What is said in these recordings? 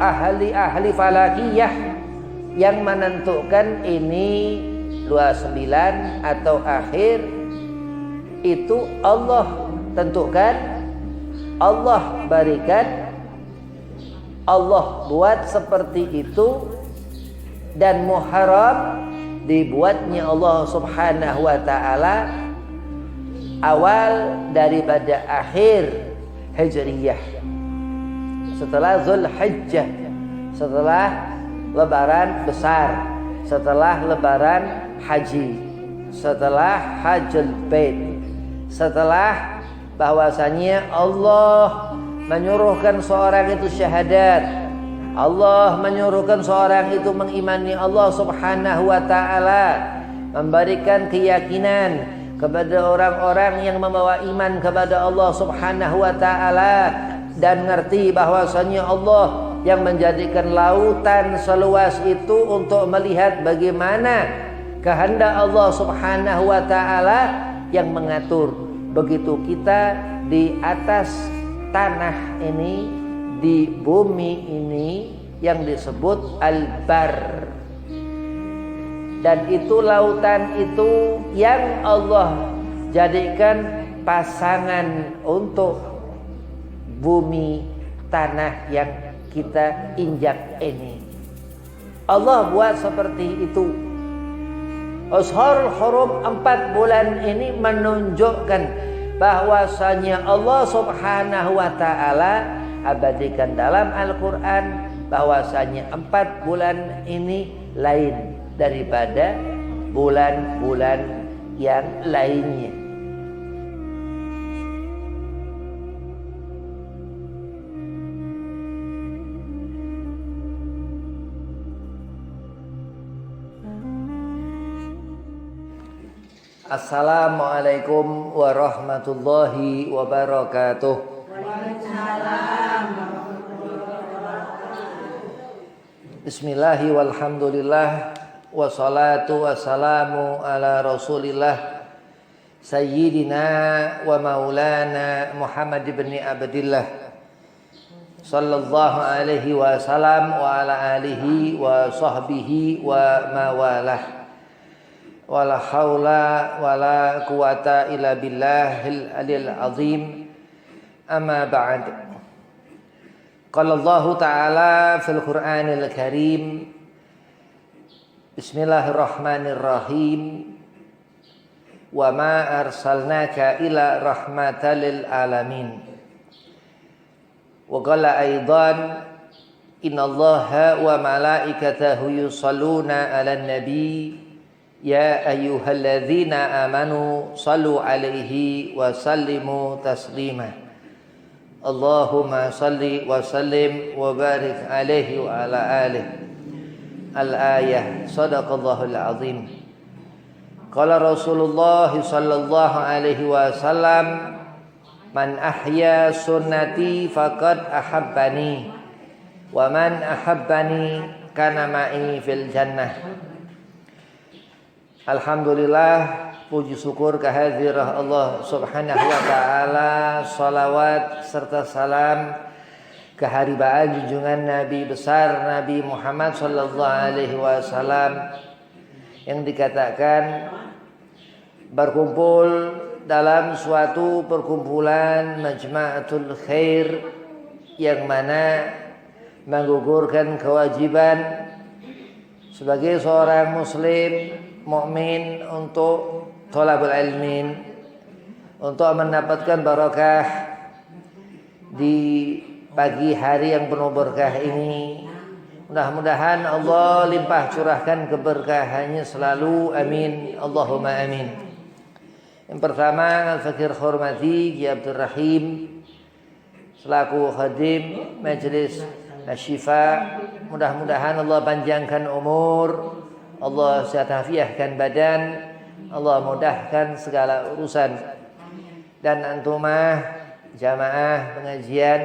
ahli falakiyah yang menentukan ini 29 atau akhir, itu Allah tentukan, Allah berikan, Allah buat seperti itu, dan muharram dibuatnya Allah subhanahu wa ta'ala awal daripada akhir Hijriyah, setelah Zulhijjah, setelah lebaran besar, setelah lebaran haji, setelah hajjul bait, setelah bahwasanya Allah menyuruhkan seorang itu syahadat, Allah menyuruhkan seorang itu mengimani Allah subhanahu wa ta'ala, memberikan keyakinan kepada orang-orang yang membawa iman kepada Allah subhanahu wa ta'ala, dan ngerti bahwasanya Allah yang menjadikan lautan seluas itu untuk melihat bagaimana kehendak Allah subhanahu wa ta'ala yang mengatur. Begitu kita di atas tanah ini, di bumi ini yang disebut al-bar, dan itu lautan itu yang Allah jadikan pasangan untuk bumi tanah yang kita injak ini. Allah buat seperti itu. Ashharul Hurum 4 bulan ini menunjukkan bahwasanya Allah subhanahu wa ta'ala abadikan dalam Al-Quran bahwasanya 4 bulan ini lain daripada bulan-bulan yang lainnya. Assalamualaikum warahmatullahi wabarakatuh. Waalaikumsalam. Bismillahi walhamdulillah, wassalatu wassalamu ala rasulillah Sayyidina wa maulana Muhammad ibn Abdillah sallallahu alaihi wasallam wa ala alihi wa sahbihi wa mawalah. Wala haula wala quwata illa billahil aliyil azim. Amma ba'd. Qala Allah Ta'ala fil Qur'anil Karim. Bismillahirrahmanirrahim. Wa ma arsalnaka ila rahmatan lil alamin. Wa qala aidan innallaha wa malaikatahu yusalluna 'alan nabi. Ya ayyuhalladzina amanu sallu alaihi wa sallimu taslima. Allahumma salli wa sallim wa barik alaihi wa ala alihi. Al-ayah. Sadaqallahul azim. Qala Rasulullah sallallahu alaihi wasallam, man ahya sunnati faqad ahabbani wa man ahabbani kana ma'i fil jannah. Alhamdulillah, puji syukur kehadirat Allah subhanahu wa ta'ala, salawat serta salam keharibaan junjungan Nabi besar Nabi Muhammad sallallahu alaihi wasallam yang dikatakan berkumpul dalam suatu perkumpulan majma'atul khair yang mana menggugurkan kewajiban sebagai seorang muslim mukmin untuk thalabul ilmin, untuk mendapatkan barakah di pagi hari yang penuh berkah ini. Mudah-mudahan Allah limpah curahkan keberkahannya selalu, amin, Allahumma amin. Yang pertama, Al-Fakir hormati Ki Abdul Rahim selaku khadim Majelis Asy-Syifa, mudah-mudahan Allah panjangkan umur, Allah sehat-afiahkan badan, Allah mudahkan segala urusan. Dan antumah jamaah pengajian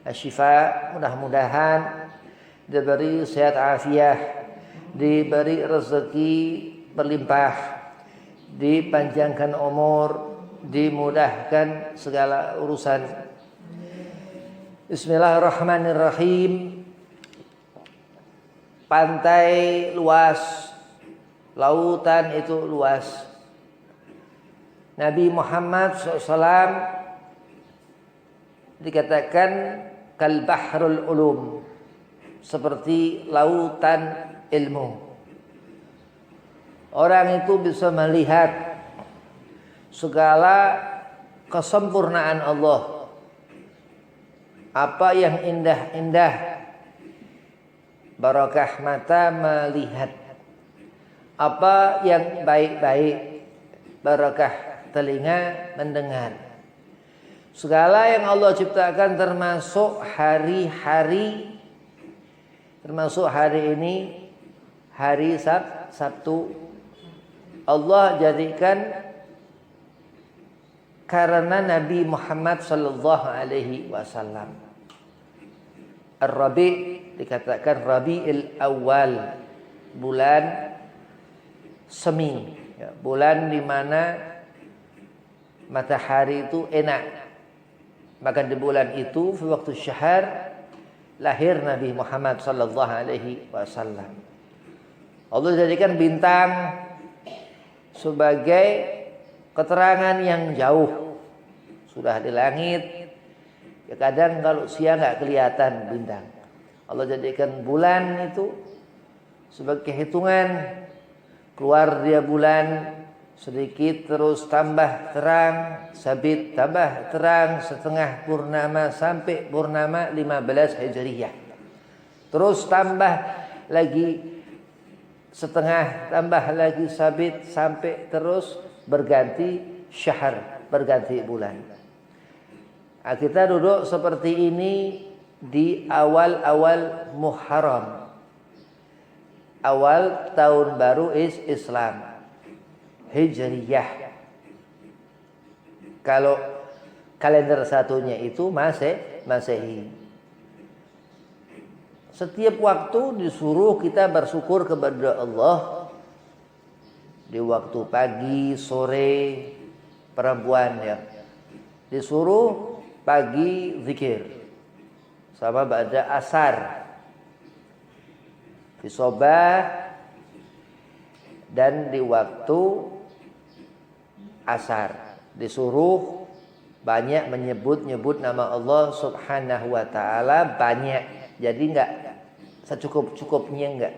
Asy-Syifa mudah-mudahan diberi sehat afiah, diberi rezeki berlimpah, dipanjangkan umur, dimudahkan segala urusan. Bismillahirrahmanirrahim. pantai luas, lautan itu luas. Nabi Muhammad SAW dikatakan kal bahrul ulum, seperti lautan ilmu. Orang itu bisa melihat segala kesempurnaan Allah. Apa yang indah-indah, barakah mata melihat. Apa yang baik-baik, barakah telinga mendengar. Segala yang Allah ciptakan termasuk hari-hari, termasuk hari ini, hari Sabtu, Allah jadikan karena Nabi Muhammad sallallahu alaihi wasallam. Ar-Rabi' dikatakan Rabi'il Awal, bulan semi, ya, bulan di mana matahari itu enak. Maka di bulan itu, di waktu syahr, lahir Nabi Muhammad sallallahu alaihi wasallam. Allah jadikan bintang sebagai keterangan yang jauh, sudah di langit. Ya kadang kalau siang nggak kelihatan bintang. Allah jadikan bulan itu sebagai hitungan. Keluar dia bulan sedikit terus tambah terang, sabit tambah terang, setengah purnama sampai purnama 15 Hijriyah. Terus tambah lagi setengah, tambah lagi sabit sampai terus berganti syahr, berganti bulan. Nah, kita duduk seperti ini di awal-awal Muharram, awal tahun baru Islam, Hijriyah. Kalau kalender satunya itu Masehi. Setiap waktu disuruh kita bersyukur kepada Allah. Di waktu pagi, sore, perempuan ya, disuruh pagi zikir, sama ba'da asar, di sobah, dan di waktu asar disuruh banyak menyebut nama Allah Subhanahu wa taala, banyak. Jadi enggak secukup-cukupnya, enggak,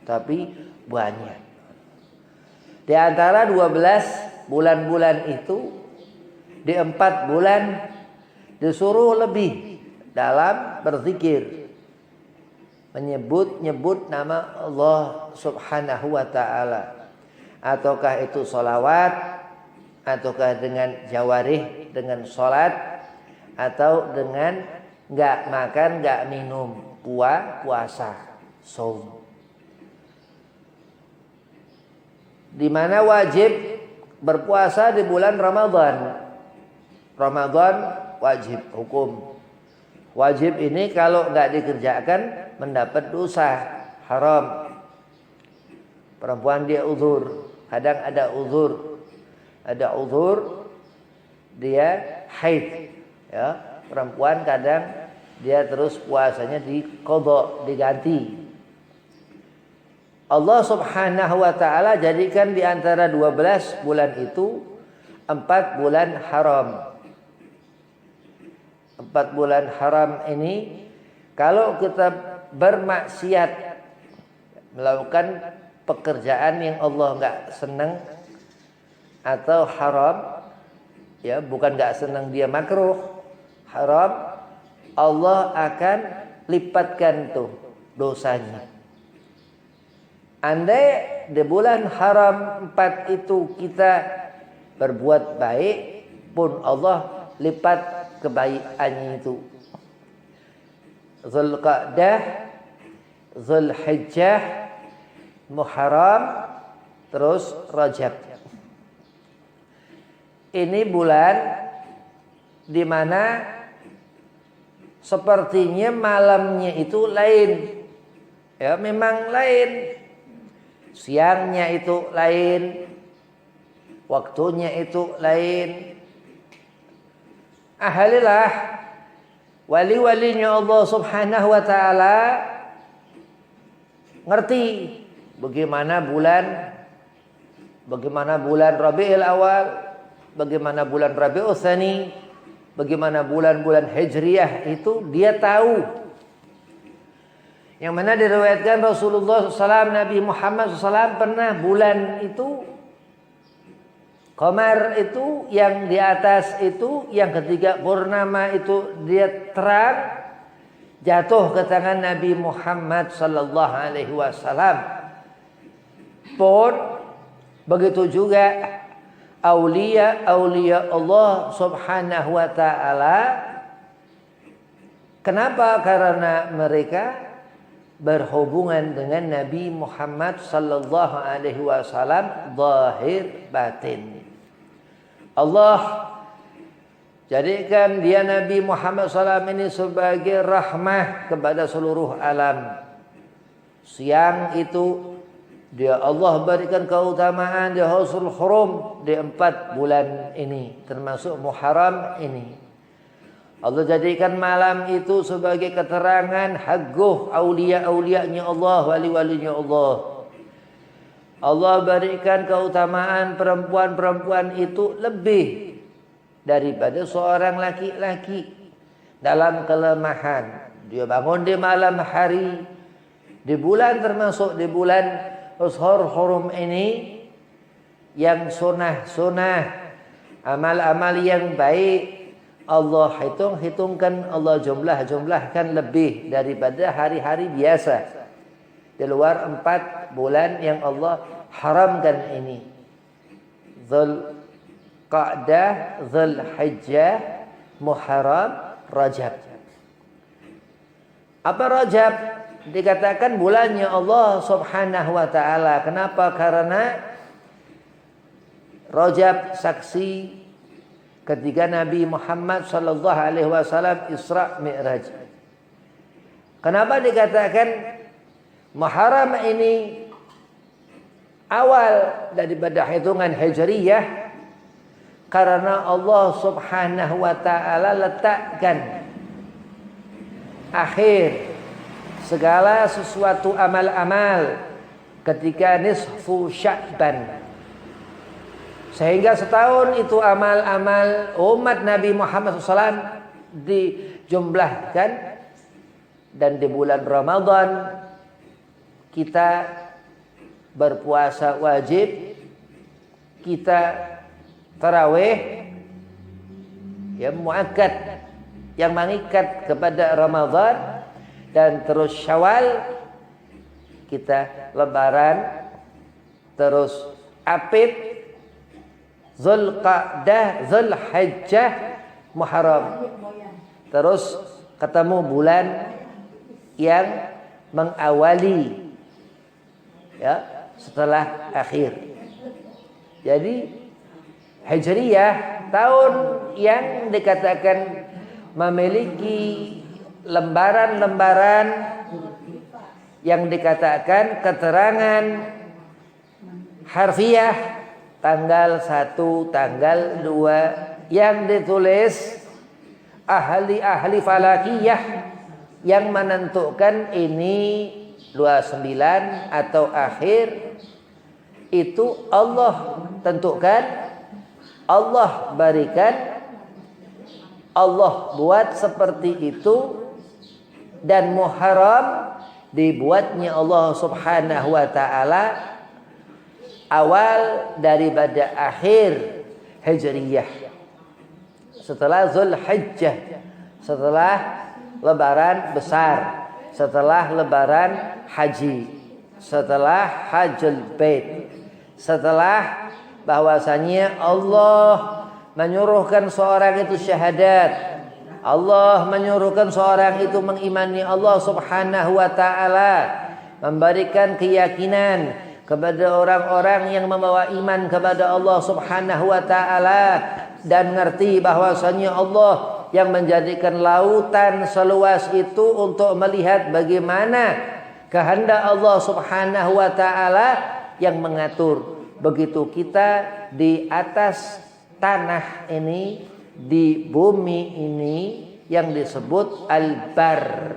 tapi banyak. Di antara 12 bulan-bulan itu, di 4 bulan disuruh lebih dalam berzikir, menyebut nama Allah Subhanahu wa taala. Ataukah itu sholawat, ataukah dengan jawarih, dengan sholat, atau dengan enggak makan, enggak minum, puasa, saum. Di mana wajib berpuasa di bulan Ramadan. Ramadan wajib hukum. Wajib ini kalau enggak dikerjakan mendapat dosa, haram. Perempuan dia uzur, kadang ada uzur dia haid, ya. Perempuan kadang dia terus puasanya diqadha, diganti. Allah Subhanahu wa taala jadikan di antara 12 bulan itu 4 bulan haram. 4 bulan haram ini kalau kita bermaksiat, melakukan pekerjaan yang Allah enggak senang atau haram, ya, bukan enggak senang, dia makruh, haram, Allah akan lipatkan tuh dosanya. Andai di bulan haram 4 itu kita berbuat baik pun, Allah lipat kebaikannya itu. Zulqa'dah, Zulhijjah, Muharram, terus Rajab. Ini bulan di mana sepertinya malamnya itu lain. Ya, memang lain. Siangnya itu lain, waktunya itu lain. Ahlilah wali-walinya Allah Subhanahu wa taala ngerti bagaimana bulan Rabiul Awal, bagaimana bulan Rabiul Tsani, bagaimana bulan-bulan Hijriyah itu dia tahu. Yang mana diriwayatkan Rasulullah SAW, Nabi Muhammad SAW pernah bulan itu, qamar itu yang di atas itu, yang ketiga purnama itu dia terang, jatuh ke tangan Nabi Muhammad sallallahu alaihi wasallam. Pun begitu juga aulia Allah Subhanahu wa taala. Kenapa? Karena mereka berhubungan dengan Nabi Muhammad sallallahu alaihi wasallam zahir batin. Allah jadikan dia Nabi Muhammad SAW ini sebagai rahmah kepada seluruh alam. Siang itu dia Allah berikan keutamaan di Ashurul Hurum di 4 bulan ini, termasuk Muharram ini. Allah jadikan malam itu sebagai keterangan hagguh aulia-aulianya Allah, wali-walinya Allah. Allah berikan keutamaan perempuan-perempuan itu lebih daripada seorang laki-laki dalam kelemahan. Dia bangun di malam hari, di bulan termasuk di bulan Ashurul Hurum ini, yang sunah-sunah, amal-amal yang baik Allah hitungkan, Allah jumlahkan lebih daripada hari-hari biasa di luar 4 bulan yang Allah haramkan ini. Dzulqa'dah, Dzulhijjah, Muharram, Rajab. Apa Rajab? Dikatakan bulannya Allah Subhanahu wa taala. Kenapa? Karena Rajab saksi ketika Nabi Muhammad sallallahu alaihi wasallam Isra Mi'raj. Kenapa dikatakan Muharram ini awal daripada hitungan Hijriyah? Karena Allah Subhanahu wa taala letakkan akhir segala sesuatu amal-amal ketika nisfu Sya'ban. Sehingga setahun itu amal-amal umat Nabi Muhammad SAW dijumlahkan. Dan di bulan Ramadan kita berpuasa wajib, kita tarawih yang muakkad, yang mengikat kepada Ramadan, dan terus Syawal kita lebaran, terus Apit, Dzulqa'dah, Dzulhijjah, Muharram. Terus ketemu bulan yang mengawali ya setelah akhir. Jadi Hijriyah tahun yang dikatakan memiliki lembaran-lembaran yang dikatakan keterangan harfiah, tanggal 1, tanggal 2 yang ditulis ahli-ahli falakiyah yang menentukan ini 29 atau akhir. Itu Allah tentukan, Allah berikan, Allah buat seperti itu. Dan Muharram dibuatnya Allah Subhanahu wa taala awal daripada akhir Hijriyah, setelah Dzulhijjah, setelah lebaran besar, setelah lebaran haji, setelah Hajjul Bait, setelah bahwasanya Allah menyuruhkan seorang itu syahadat, Allah menyuruhkan seorang itu mengimani Allah Subhanahu wa taala, memberikan keyakinan kepada orang-orang yang membawa iman kepada Allah Subhanahu wa taala, dan ngerti bahwasanya Allah yang menjadikan lautan seluas itu untuk melihat bagaimana kehendak Allah Subhanahu wa taala yang mengatur. Begitu kita di atas tanah ini, di bumi ini yang disebut al-bar.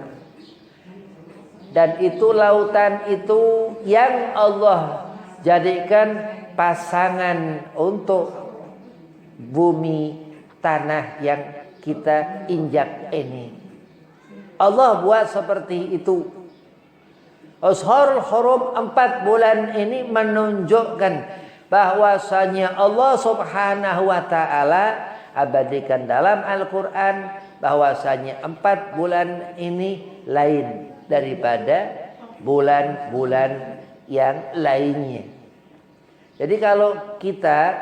dan itu lautan itu yang Allah jadikan pasangan untuk bumi tanah yang kita injak ini. Allah buat seperti itu. Ashharul Hurum 4 bulan ini menunjukkan bahwasanya Allah Subhanahu wa taala abadikan dalam Al-Qur'an bahwasanya 4 bulan ini lain daripada bulan-bulan yang lainnya. Jadi kalau kita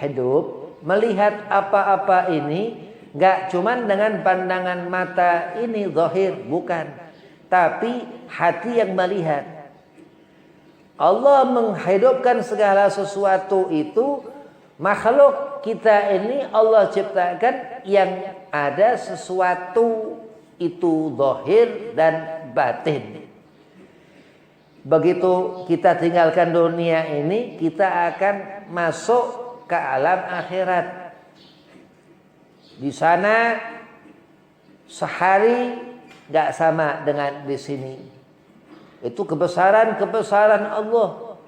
hidup melihat apa-apa ini enggak cuman dengan pandangan mata ini zahir, bukan, tapi hati yang melihat. Allah menghidupkan segala sesuatu itu, makhluk kita ini Allah ciptakan yang ada sesuatu itu zahir dan batin. Begitu kita tinggalkan dunia ini, kita akan masuk ke alam akhirat. Di sana sehari enggak sama dengan di sini. Itu kebesaran-kebesaran Allah.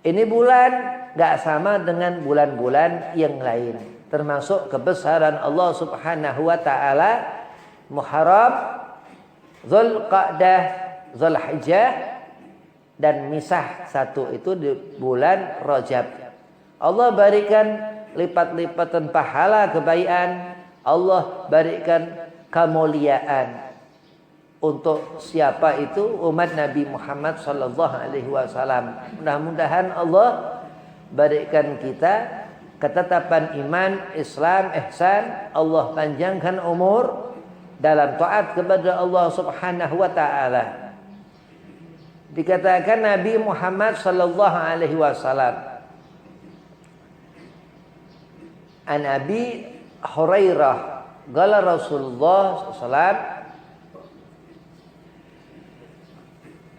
Ini bulan enggak sama dengan bulan-bulan yang lain. Termasuk kebesaran Allah Subhanahu wa taala. Muharram, Zulqa'dah, Zulhijjah, dan misah satu itu di bulan Rajab. Allah berikan lipat-lipatan pahala kebaikan. Allah berikan kemuliaan untuk siapa itu? Umat Nabi Muhammad sallallahu alaihi wasallam. Mudah-mudahan Allah berikan kita ketetapan iman, Islam, ihsan. Allah panjangkan umur dalam taat kepada Allah Subhanahu wa taala. Dikatakan Nabi Muhammad sallallahu alaihi wasallam, an Abi Hurairah qala Rasulullah sallallahu alaihi wasallam,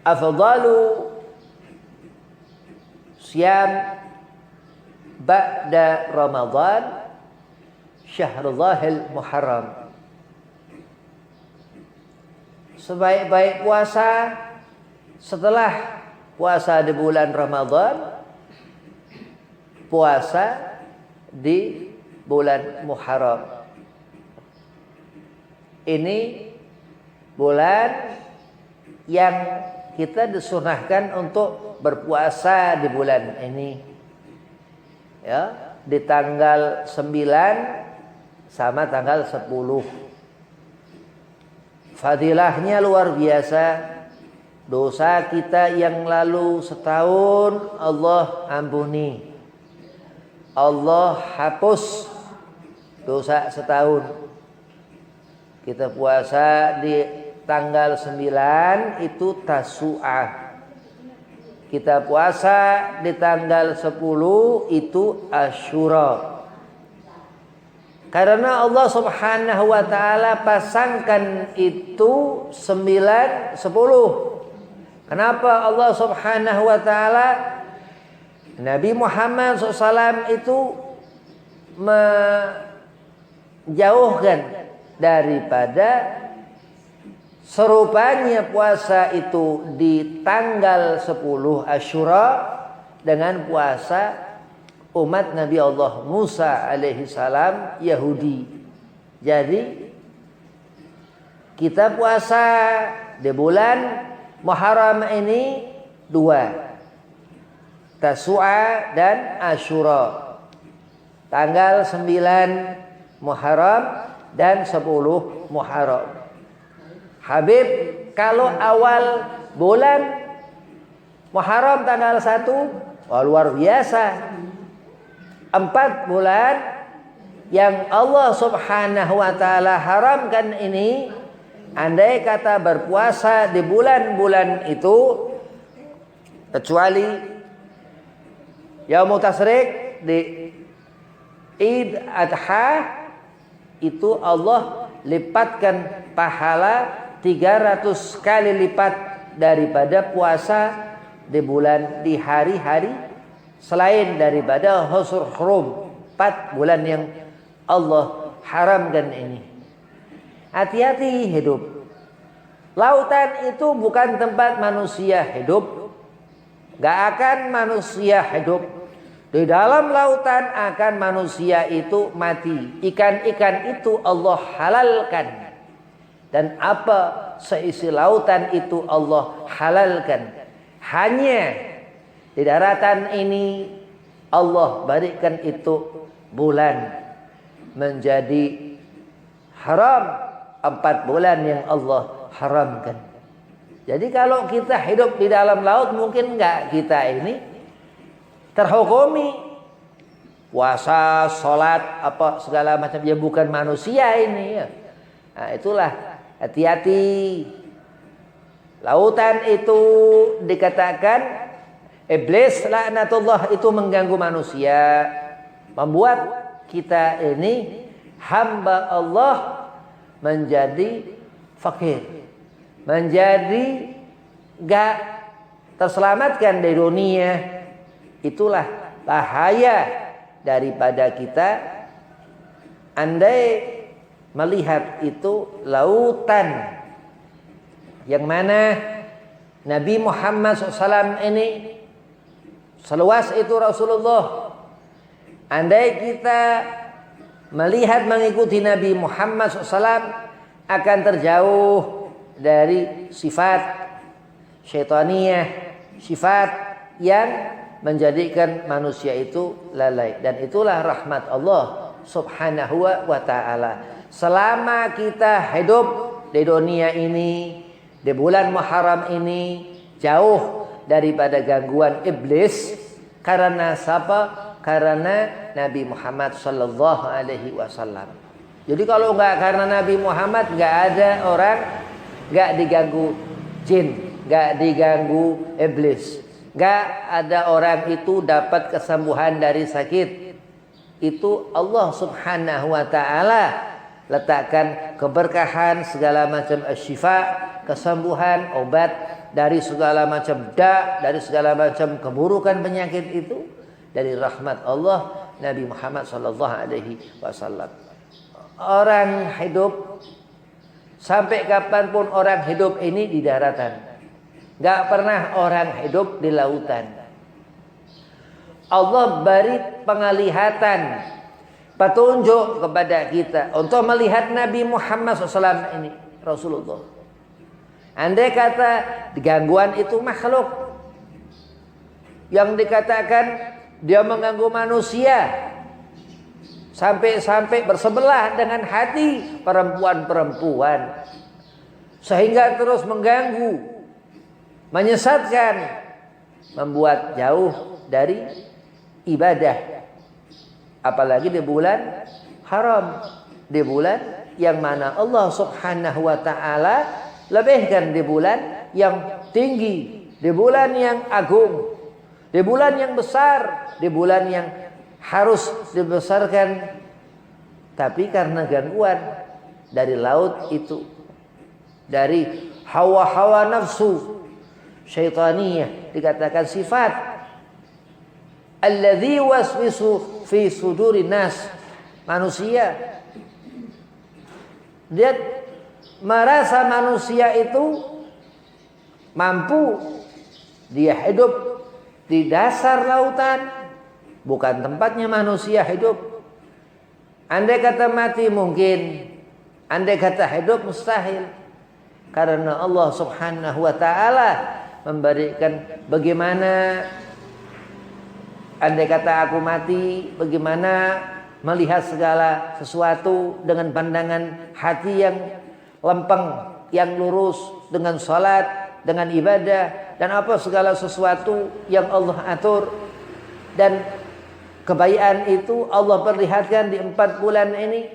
afdalu siyam ba'da Ramadan Syahrullahil Muharram. Sebaik-baik puasa setelah puasa di bulan Ramadan, puasa di bulan Muharram. Ini bulan yang kita disunahkan untuk berpuasa di bulan ini. Ya, di tanggal 9 sama tanggal 10. Fadilahnya luar biasa. Dosa kita yang lalu setahun Allah ampuni. Allah hapus dosa setahun. Kita puasa di tanggal 9 itu Tasu'ah. Kita puasa di tanggal 10 itu Asyura. Karena Allah Subhanahu wa taala pasangkan itu 9, 10. Kenapa Allah Subhanahu wa taala Nabi Muhammad SAW itu menjauhkan daripada serupanya puasa itu di tanggal 10 Asyura dengan puasa umat Nabi Allah Musa alaihi salam Yahudi. Jadi kita puasa di bulan Muharram ini 2, Tasu'a dan Asyura. Tanggal 9 Muharram dan 10 Muharram. Habib, kalau awal bulan Muharram tanggal 1, wah, luar biasa. 4 bulan yang Allah Subhanahu wa taala haramkan ini, andai kata berpuasa di bulan-bulan itu, kecuali Yaumut Tasyrik di Id Adha, itu Allah lipatkan pahala 300 kali lipat daripada puasa di bulan di hari-hari selain daripada Ashharul Hurum, 4 bulan yang Allah haramkan ini. Hati-hati hidup. Lautan itu bukan tempat manusia hidup. Gak akan manusia hidup. Di dalam lautan akan manusia itu mati. Ikan-ikan itu Allah halalkan. Dan apa seisi lautan itu Allah halalkan. Hanya di daratan ini Allah berikan itu bulan menjadi haram. 4 bulan yang Allah haramkan. Jadi kalau kita hidup di dalam laut, mungkin enggak kita ini terhukumi puasa, sholat, apa segala macam. Ya bukan manusia ini ya. Nah itulah, hati-hati. Lautan itu dikatakan iblis laknatullah itu mengganggu manusia, membuat kita ini hamba Allah menjadi fakir, menjadi gak terselamatkan dari dunia. Itulah bahaya daripada kita andai melihat itu lautan yang mana Nabi Muhammad SAW ini seluas itu Rasulullah. Andai kita melihat mengikuti Nabi Muhammad SAW akan terjauh dari sifat syaitaniyah, sifat yang menjadikan manusia itu lalai. Dan itulah rahmat Allah subhanahu wa ta'ala. Selama kita hidup di dunia ini, di bulan Muharram ini, jauh daripada gangguan iblis. Karena siapa? Karena Nabi Muhammad sallallahu alaihi wasallam. Jadi kalau enggak karena Nabi Muhammad, enggak ada orang enggak diganggu jin, enggak diganggu iblis. Enggak ada orang itu dapat kesembuhan dari sakit. Itu Allah Subhanahu wa taala letakkan keberkahan, segala macam syifa, kesembuhan, obat dari segala macam dari segala macam keburukan penyakit itu dari rahmat Allah Nabi Muhammad sallallahu alaihi wasallam. Orang hidup sampai kapanpun orang hidup ini di daratan. Enggak pernah orang hidup di lautan. Allah beri penglihatan, petunjuk kepada kita untuk melihat Nabi Muhammad SAW ini, Rasulullah. Andai kata gangguan itu makhluk yang dikatakan dia mengganggu manusia sampai bersebelah dengan hati perempuan-perempuan sehingga terus mengganggu, menyesatkan, membuat jauh dari ibadah. Apalagi di bulan haram, di bulan yang mana Allah Subhanahu wa taala lebihkan, di bulan yang tinggi, di bulan yang agung, di bulan yang besar, di bulan yang harus dibesarkan. Tapi karena gangguan dari laut itu, dari hawa-hawa nafsu syaitaniyah, dikatakan sifat alladzi waswisu fi sudurin nas, manusia dia merasa manusia itu mampu dia hidup di dasar lautan, bukan tempatnya manusia hidup. Andai kata mati mungkin, andai kata hidup mustahil. Karena Allah Subhanahu wa taala memberikan bagaimana andai kata aku mati, bagaimana melihat segala sesuatu dengan pandangan hati yang lempeng, yang lurus, dengan salat, dengan ibadah, dan apa segala sesuatu yang Allah atur. Dan kebaikan itu Allah perlihatkan di 4 bulan ini,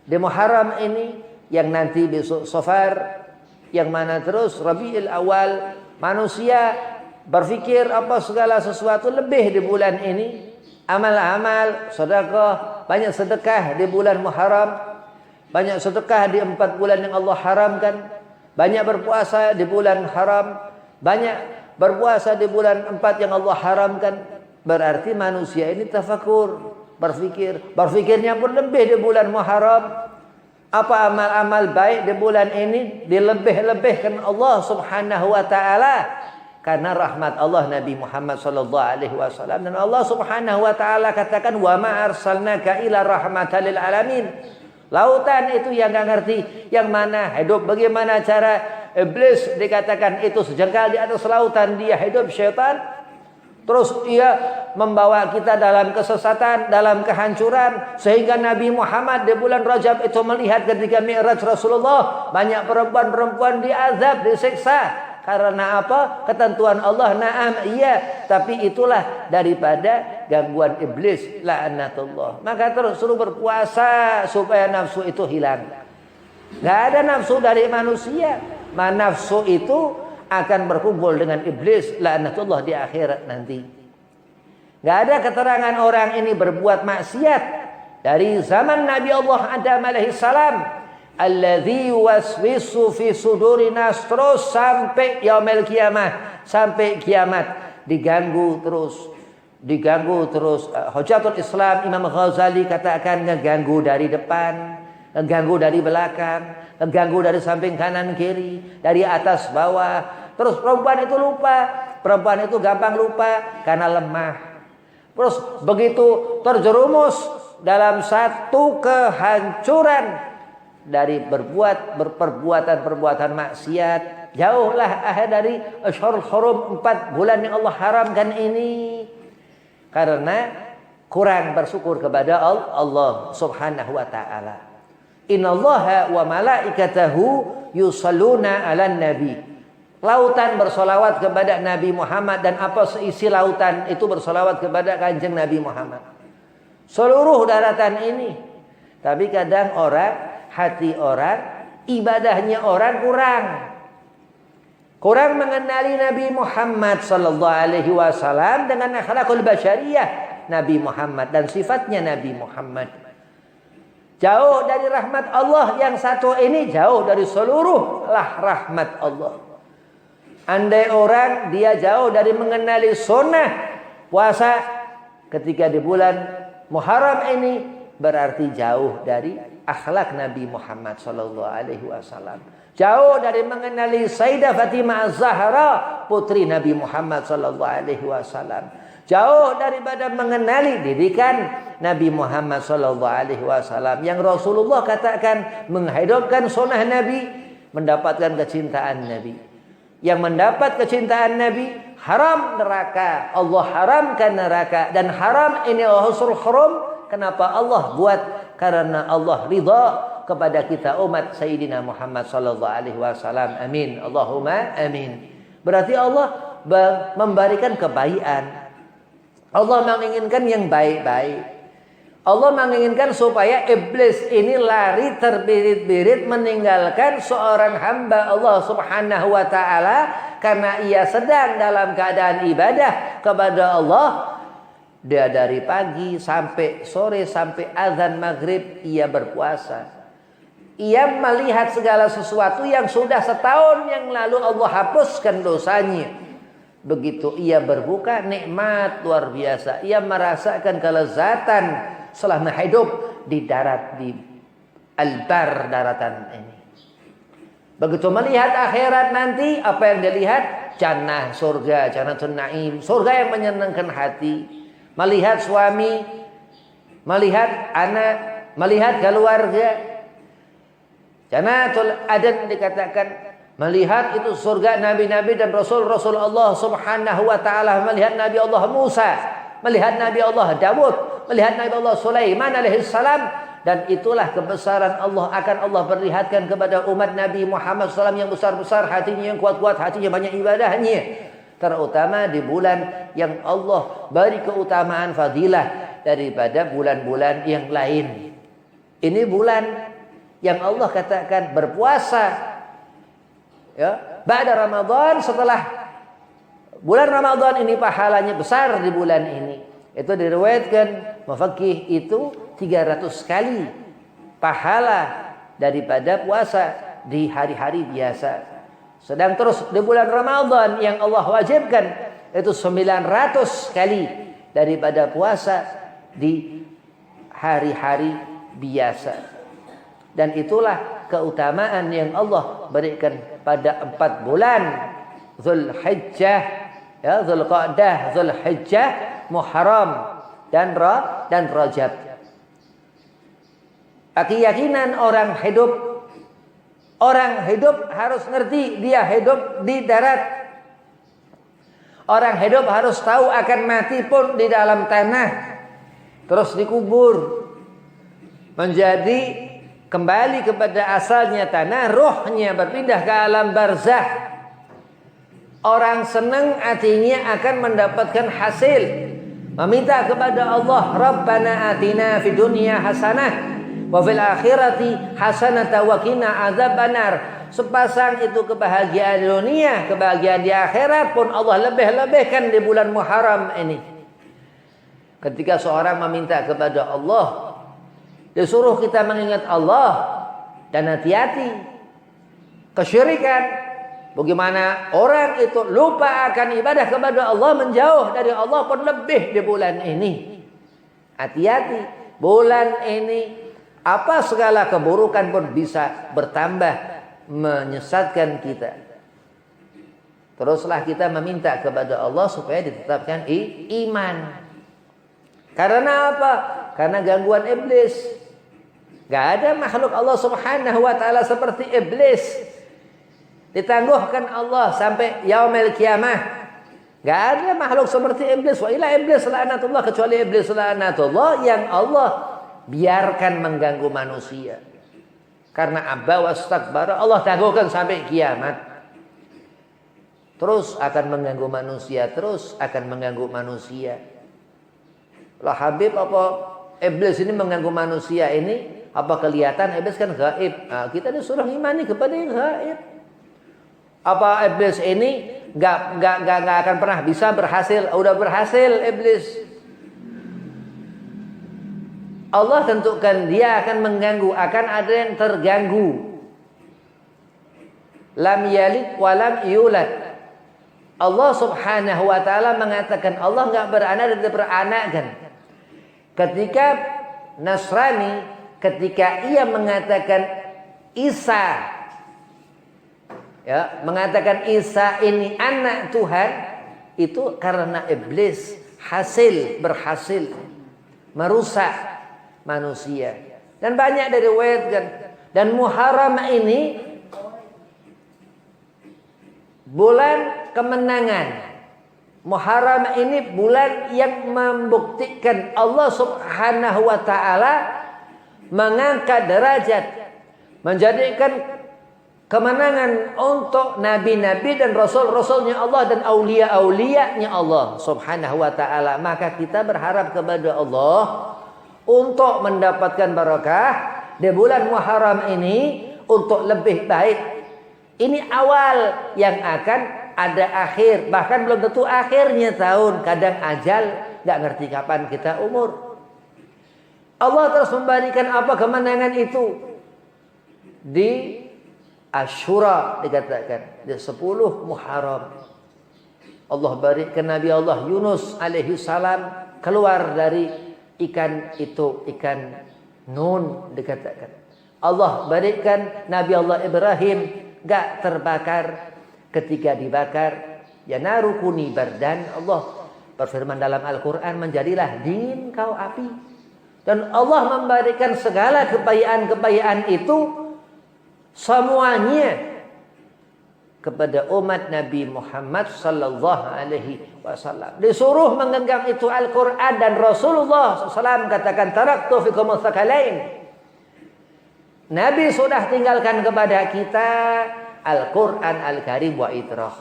di Muharram ini, yang nanti besok Safar, yang mana terus Rabiul Awal. Manusia berfikir apa segala sesuatu lebih di bulan ini, amal-amal, sedekah, banyak sedekah di bulan Muharram, banyak sedekah di 4 bulan yang Allah haramkan, banyak berpuasa di bulan haram, banyak berpuasa di bulan 4 yang Allah haramkan. Berarti manusia ini tafakur, berfikir, berfikirnya pun lebih di bulan Muharram. Apa amal-amal baik di bulan ini dilebih-lebihkan Allah Subhanahu wa taala karena rahmat Allah Nabi Muhammad sallallahu alaihi wasallam, dan Allah Subhanahu wa taala katakan wa ma arsalnaka ila rahmatan lil alamin. Lautan itu yang enggak ngerti yang mana hidup, bagaimana cara iblis dikatakan itu sejengkal di atas lautan dia hidup syaitan. Terus ia membawa kita dalam kesesatan, dalam kehancuran. Sehingga Nabi Muhammad di bulan Rajab itu melihat ketika Mi'raj Rasulullah, banyak perempuan-perempuan diazab, disiksa. Karena apa? Ketentuan Allah. Naam, iya. Tapi itulah daripada gangguan iblis. La'anatullah. Maka terus suruh berpuasa supaya nafsu itu hilang. Gak ada nafsu dari manusia. Nafsu itu akan berkumpul dengan iblis laknatullah di akhirat nanti. Gak ada keterangan orang ini berbuat maksiat dari zaman Nabi Allah Adam alaihi salam, alladzi waswisu fi sudurinas, terus sampai yaumil kiamah, sampai kiamat diganggu terus. Hujatul Islam Imam Ghazali katakan ngeganggu dari depan, ngeganggu dari belakang, ngeganggu dari samping kanan kiri, dari atas bawah. Terus perempuan itu lupa, perempuan itu gampang lupa karena lemah. Terus begitu terjerumus dalam satu kehancuran dari perbuatan maksiat, jauhlah dari Ashhurul Hurum, 4 bulan yang Allah haramkan ini, karena kurang bersyukur kepada Allah Subhanahu wa taala. Innallaha wa malaikatahu yusalluna 'alan nabi. Lautan bersolawat kepada Nabi Muhammad, dan apa seisi lautan itu bersolawat kepada Kanjeng Nabi Muhammad. Seluruh daratan ini. Tapi kadang hati orang, ibadahnya orang kurang mengenali Nabi Muhammad sallallahu alaihi wasallam dengan akhlakul basyariyah Nabi Muhammad dan sifatnya Nabi Muhammad. Jauh dari rahmat Allah yang satu ini, jauh dari seluruh rahmat Allah. Andai orang dia jauh dari mengenali sunnah puasa ketika di bulan Muharram ini, berarti jauh dari akhlak Nabi Muhammad sallallahu alaihi wasallam. Jauh dari mengenali Sayyidah Fatimah Az-Zahra, putri Nabi Muhammad sallallahu alaihi wasallam. Jauh daripada mengenali didikan Nabi Muhammad sallallahu alaihi wasallam yang Rasulullah katakan menghidupkan sunnah Nabi, mendapatkan kecintaan Nabi. Yang mendapat kecintaan Nabi haram neraka. Allah haramkan neraka, dan haram ini Ashhurul Hurum. Kenapa Allah buat? Karena Allah ridha kepada kita umat Sayyidina Muhammad sallallahu alaihi wasallam. Amin. Allahumma amin. Berarti Allah memberikan kebaikan. Allah menginginkan yang baik-baik. Allah menginginkan supaya iblis ini lari terbirit-birit meninggalkan seorang hamba Allah Subhanahu wa taala karena ia sedang dalam keadaan ibadah kepada Allah. Dia dari pagi sampai sore, sampai azan maghrib ia berpuasa. Ia melihat segala sesuatu yang sudah setahun yang lalu Allah hapuskan dosanya. Begitu ia berbuka, nikmat luar biasa. Ia merasakan kelezatan selama hidup di darat, di albar daratan ini. Begitu melihat akhirat nanti, apa yang dilihat? Jannah, surga, Jannatul Naim, surga yang menyenangkan hati. Melihat suami, melihat anak, melihat keluarga. Jannatul Adan dikatakan melihat itu surga nabi-nabi dan rasul-rasul Allah Subhanahu wa taala, melihat Nabi Allah Musa, melihat Nabi Allah Dawud, melihat Nabi Allah Sulaiman alaihissalam, dan itulah kebesaran Allah akan Allah perlihatkan kepada umat Nabi Muhammad SAW yang besar-besar hatinya, yang kuat-kuat hatinya, banyak ibadahnya, terutama di bulan yang Allah beri keutamaan fadilah daripada bulan-bulan yang lain. Ini bulan yang Allah katakan berpuasa ya, ba'da Ramadan, setelah bulan Ramadan ini pahalanya besar di bulan ini. Itu diriwayatkan mufaqih itu 300 kali pahala daripada puasa di hari-hari biasa. Sedang terus di bulan Ramadan yang Allah wajibkan itu 900 kali daripada puasa di hari-hari biasa. Dan itulah keutamaan yang Allah berikan pada 4 bulan. Zulhijjah, ya, Zulqa'dah, Zulhijjah, Muharram dan Rajab. Keyakinan orang hidup harus ngerti dia hidup di darat. Orang hidup harus tahu akan mati pun di dalam tanah, terus dikubur, menjadi kembali kepada asalnya tanah, rohnya berpindah ke alam barzah. Orang senang artinya akan mendapatkan hasil, meminta kepada Allah, Rabbana atina fid dunya hasanah wa fil akhirati hasanata wa qina adzabannar. Sepasang itu kebahagiaan dunia, kebahagiaan di akhirat pun Allah lebih-lebihkan di bulan Muharram ini. Ketika seorang meminta kepada Allah, disuruh kita mengingat Allah dan hati-hati kesyirikan. Bagaimana orang itu lupa akan ibadah kepada Allah, menjauh dari Allah pun lebih di bulan ini. Hati-hati, bulan ini apa segala keburukan pun bisa bertambah, menyesatkan kita. Teruslah kita meminta kepada Allah supaya ditetapkan iman. Karena apa? Karena gangguan iblis. Gak ada makhluk Allah subhanahu wa ta'ala seperti iblis. Ditangguhkan Allah sampai yaumil kiamah. Gak ada makhluk seperti iblis. Wa ila iblis la'natullah, kecuali iblis la'natullah yang Allah biarkan mengganggu manusia. Karena abba wastakbara, Allah tangguhkan sampai kiamat. Terus akan mengganggu manusia, terus akan mengganggu manusia. Lah Habib, apa iblis ini mengganggu manusia ini? Apa kelihatan? Iblis kan gaib. Nah, kita disuruh imani kepada yang gaib. Apa iblis ini nggak akan pernah bisa berhasil? Udah berhasil iblis. Allah tentukan dia akan mengganggu, akan ada yang terganggu. Lam yalid wa lam yulad. Allah subhanahu wa ta'ala mengatakan Allah enggak beranak dan tidak beranakkan. Ketika Nasrani, ketika ia mengatakan Isa, ya, mengatakan Isa ini anak Tuhan, itu karena iblis berhasil merusak manusia. Dan banyak dari kan. Dan Muharram ini bulan kemenangan. Muharram ini bulan yang membuktikan Allah subhanahu wa ta'ala mengangkat derajat, menjadikan kemenangan untuk nabi-nabi dan rasul-rasulnya Allah dan aulia-aulianya Allah subhanahu wa ta'ala. Maka kita berharap kepada Allah untuk mendapatkan barakah di bulan Muharram ini untuk lebih baik. Ini awal yang akan ada akhir. Bahkan belum tentu akhirnya tahun. Kadang ajal gak ngerti kapan kita umur. Allah terus memberikan apa kemenangan itu di Asyura, dikatakan di 10 Muharram. Allah berikan Nabi Allah Yunus alaihi salam keluar dari ikan itu, ikan Nun, dikatakan. Allah berikan Nabi Allah Ibrahim gak terbakar. Ketika dibakar, ya narukuni bardan. Allah berfirman dalam Al-Quran, menjadilah dingin kau api. Dan Allah memberikan segala kebaikan-kebaikan itu semuanya kepada umat Nabi Muhammad sallallahu alaihi wasallam. Disuruh menggenggam itu Al-Quran, dan Rasulullah SAW katakan, taraktu fikum tsaqalain. Nabi sudah tinggalkan kepada kita Al-Quran Al-Karim wa itrah.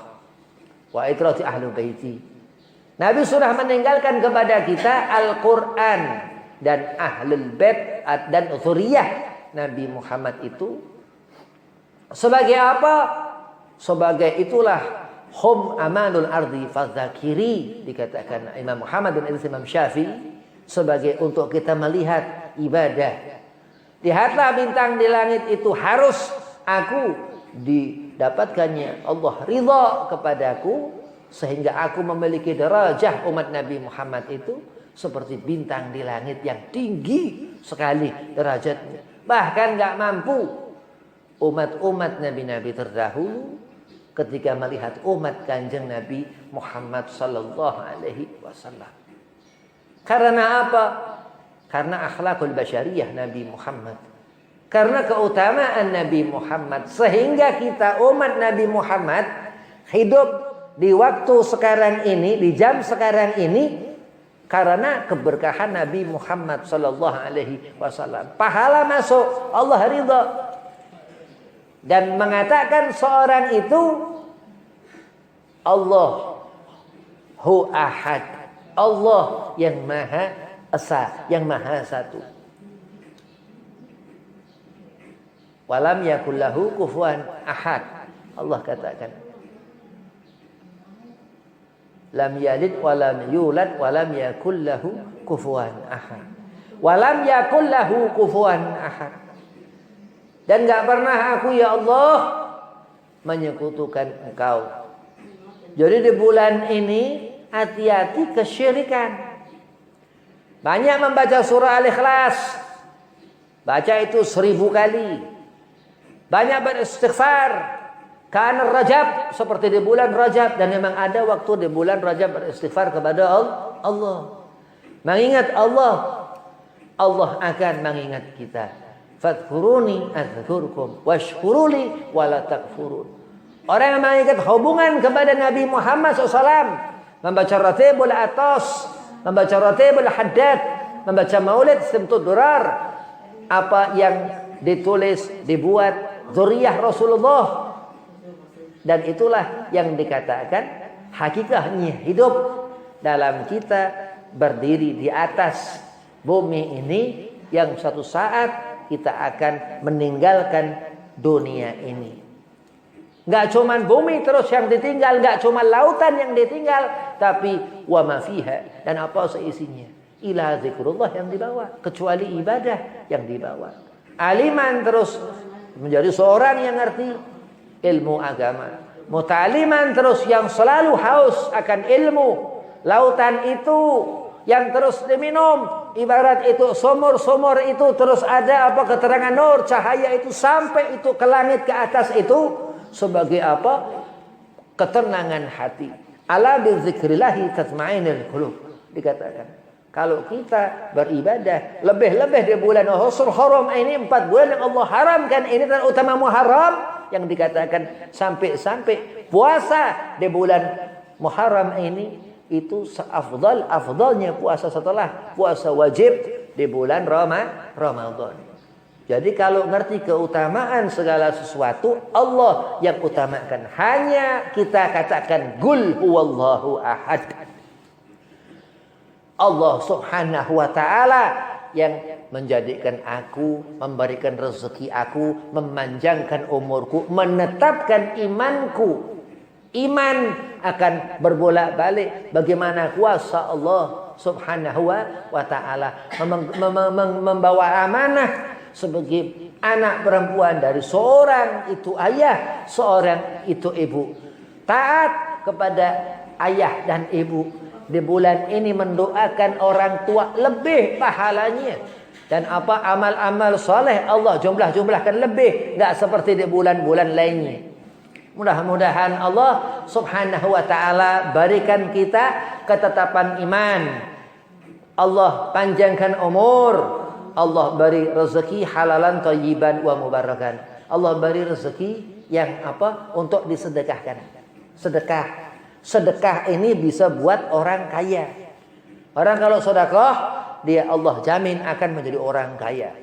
Wa itrati ahlu baiti. Nabi sudah meninggalkan kepada kita Al-Quran dan ahlul bait dan zuriyah Nabi Muhammad itu. Sebagai apa? Sebagai itulah hum amanul ardi fadzakiri, dikatakan Imam Muhammad bin Imam Syafi'i, sebagai untuk kita melihat ibadah. Lihatlah bintang di langit itu, harus aku didapatkannya Allah ridha kepadaku, sehingga aku memiliki derajah umat Nabi Muhammad itu seperti bintang di langit yang tinggi sekali derajatnya. bahkan nggak mampu. Umat-umat nabi-nabi terdahulu ketika melihat umat Kanjeng Nabi Muhammad sallallahu alaihi wasallam. Karena apa? Karena akhlakul basyariyah Nabi Muhammad. Karena keutamaan Nabi Muhammad. Sehingga kita umat Nabi Muhammad hidup di waktu sekarang ini, di jam sekarang ini, karena keberkahan Nabi Muhammad sallallahu alaihi wasallam. Pahala masuk, Allah ridha. Dan mengatakan seorang itu Allahu Ahad, Allah yang Maha Esa, yang Maha Satu. Walam yakul lahu kufuwan ahad. Allah katakan, lam yalid walam yulad walam yakul lahu kufuwan ahad. Walam yakul lahu kufuwan ahad. Dan enggak pernah aku ya Allah menyekutukan Engkau. Jadi di bulan ini hati-hati kesyirikan. Banyak membaca surah Al-Ikhlas. Baca itu 1000 kali. Banyak beristighfar. Karena Rajab, seperti di bulan Rajab. Dan memang ada waktu di bulan Rajab beristighfar kepada Allah. Mengingat Allah. Allah akan mengingat kita. Fadhkuruni adzkurkum washkuruli wala takfurun. Orang yang mengingat hubungan kepada Nabi Muhammad SAW, membaca Ratibul Atas, membaca Ratibul Haddad, membaca Maulid Istimtud Durar, apa yang ditulis, dibuat zuriyah Rasulullah. Dan itulah yang dikatakan hakikatnya hidup dalam kita berdiri di atas bumi ini yang suatu saat kita akan meninggalkan dunia ini. Enggak cuman bumi terus yang ditinggal, enggak cuman lautan yang ditinggal, tapi wa ma fiha, dan apa seisinya. Ila zikrullah yang dibawa, kecuali ibadah yang dibawa. Aliman terus menjadi seorang yang ngerti ilmu agama. Muta'aliman terus yang selalu haus akan ilmu. Lautan itu yang terus diminum. Ibarat itu sumur-sumur itu terus ada apa keterangan nur, cahaya itu sampai itu ke langit ke atas itu sebagai apa? Ketenangan hati. Ala bi dzikrillahi tatma'innul qulub. Dikatakan kalau kita beribadah lebih-lebih di bulan Ashurul Haram ini 4 bulan yang Allah haramkan ini dan utama Muharram yang dikatakan sampai puasa di bulan Muharram ini itu afdalnya puasa setelah puasa wajib di bulan Ramadan. Jadi kalau ngerti keutamaan segala sesuatu, Allah yang utamakan. Hanya kita katakan Qul huwallahu ahad. Allah Subhanahu wa taala yang menjadikan aku, memberikan rezeki aku, memanjangkan umurku, menetapkan imanku. Iman akan berbolak-balik bagaimana kuasa Allah Subhanahu wa taala membawa amanah sebagai anak perempuan dari seorang itu ayah, seorang itu ibu. Taat kepada ayah dan ibu. Di bulan ini mendoakan orang tua lebih pahalanya. Dan apa amal-amal soleh Allah jumlah-jumlahkan lebih. Enggak seperti di bulan-bulan lainnya. Mudah-mudahan Allah Subhanahu wa ta'ala berikan kita ketetapan iman. Allah panjangkan umur. Allah beri rezeki halalan thayyiban wa mubarakan. Allah beri rezeki yang apa? Untuk disedekahkan. Sedekah. Sedekah ini bisa buat orang kaya. Orang kalau sedekah, dia Allah jamin akan menjadi orang kaya.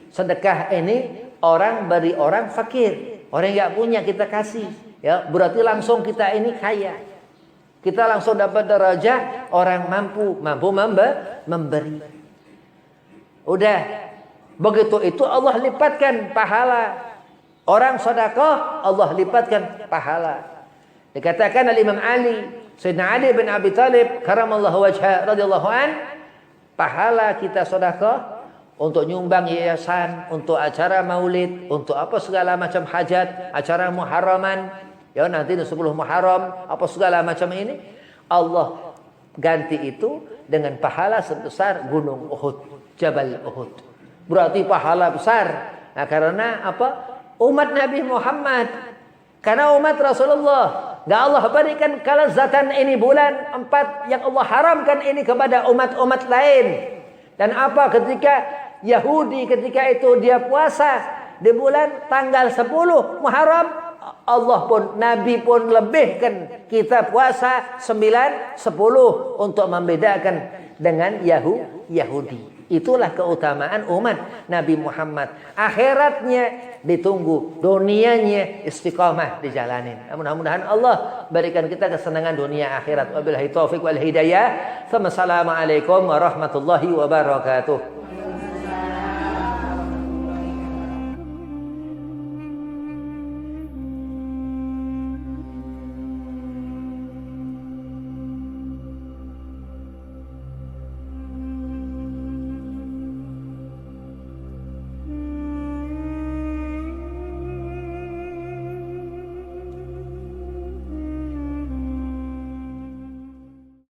Sedekah ini orang beri orang fakir. Orang yang punya kita kasih, ya berarti langsung kita ini kaya. Kita langsung dapat derajat orang mampu memberi. Udah begitu itu Allah lipatkan pahala. Orang sedekah Allah lipatkan pahala. Dikatakan oleh Imam Ali, Sayyidina Ali bin Abi Thalib karamallahu wajha radhiyallahu an, pahala kita sedekah untuk nyumbang yayasan, untuk acara maulid, untuk apa segala macam hajat, acara muharraman, ya nanti 10 Muharram, apa segala macam ini, Allah ganti itu dengan pahala sebesar gunung Uhud, Jabal Uhud. Berarti pahala besar. Nah, karena apa? Umat Nabi Muhammad. Karena umat Rasulullah. Gak Allah berikan kelezatan ini bulan 4 yang Allah haramkan ini kepada umat-umat lain. Dan apa ketika Yahudi ketika itu dia puasa di bulan tanggal 10 Muharram, Allah pun, Nabi pun lebihkan kita puasa 9, 10 untuk membedakan dengan Yahudi. Itulah keutamaan umat Nabi Muhammad. Akhiratnya ditunggu, dunianya istiqamah dijalanin. Mudah-mudahan Allah berikan kita kesenangan dunia akhirat. Wabillahi taufiq wal hidayah. Assalamualaikum warahmatullahi wabarakatuh.